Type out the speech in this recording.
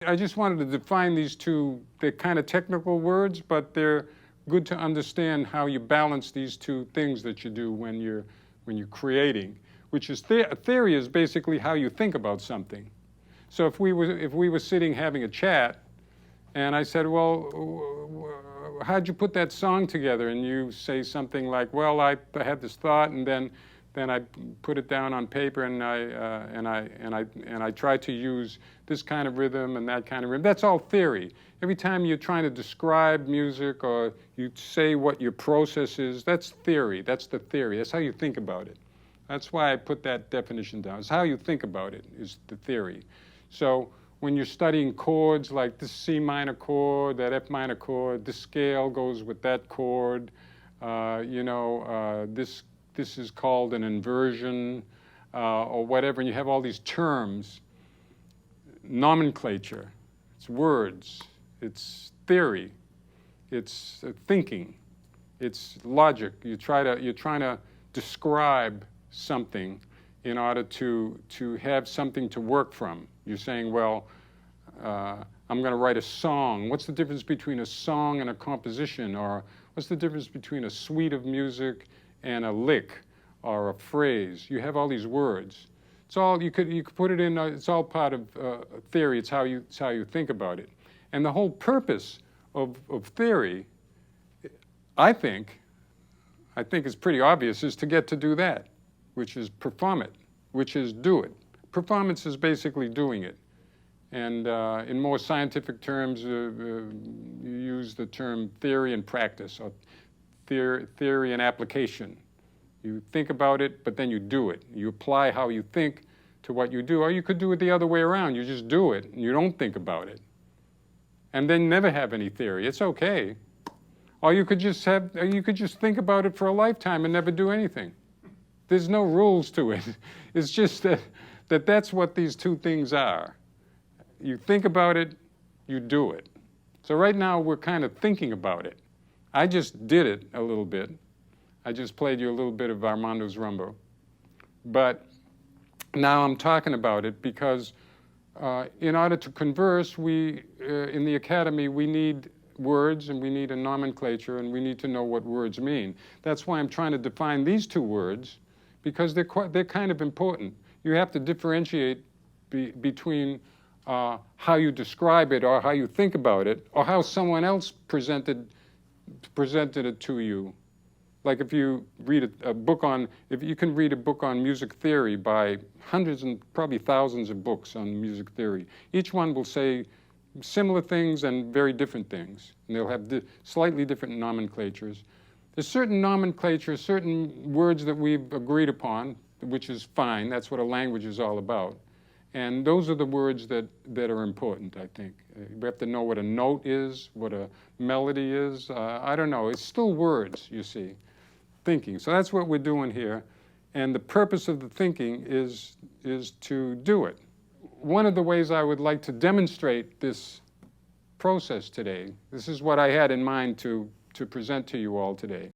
I just wanted to define these two. They're kind of technical words, but they're good to understand how you balance these two things that you do when you're creating, which is theory is basically how you think about something. So if we were sitting having a chat, and I said, well, how'd you put that song together? And you say something like, well, I had this thought, and then I put it down on paper, and I try to use this kind of rhythm and that kind of rhythm. That's all theory. Every time you're trying to describe music or you say what your process is, that's theory. That's the theory. That's how you think about it. That's why I put that definition down. It's how you think about it is the theory. So when you're studying chords like this C minor chord, that F minor chord, this scale goes with that chord, this is called an inversion or whatever, and you have all these terms, nomenclature, it's words, it's theory, it's thinking, it's logic. You're trying to describe something in order to have something to work from. You're saying, well, I'm going to write a song. What's the difference between a song and a composition? Or what's the difference between a suite of music and a lick or a phrase? You have all these words. It's all you could put it in. It's all part of theory. It's how you think about it. And the whole purpose of theory, I think is pretty obvious, is to get to do that, which is perform it, which is do it. Performance is basically doing it. And in more scientific terms, you use the term theory and practice, or theory and application. You think about it, but then you do it. You apply how you think to what you do. Or you could do it the other way around. You just do it, and you don't think about it. And then never have any theory. It's okay. Or you could just think about it for a lifetime and never do anything. There's no rules to it. It's just that that's what these two things are. You think about it, you do it. So right now we're kind of thinking about it. I just did it a little bit. I just played you a little bit of Armando's Rumbo. But now I'm talking about it because in order to converse, in the academy, we need words and we need a nomenclature and we need to know what words mean. That's why I'm trying to define these two words, because they're kind of important. You have to differentiate between how you describe it or how you think about it or how someone else presented it to you. Like if you read if you can read a book on music theory by hundreds and probably thousands of books on music theory. Each one will say similar things and very different things. And they'll have slightly different nomenclatures. There's certain nomenclatures, certain words that we've agreed upon, which is fine. That's what a language is all about. And those are the words that are important, I think. We have to know what a note is, what a melody is. I don't know. It's still words, you see, thinking. So that's what we're doing here. And the purpose of the thinking is to do it. One of the ways I would like to demonstrate this process today, this is what I had in mind to present to you all today.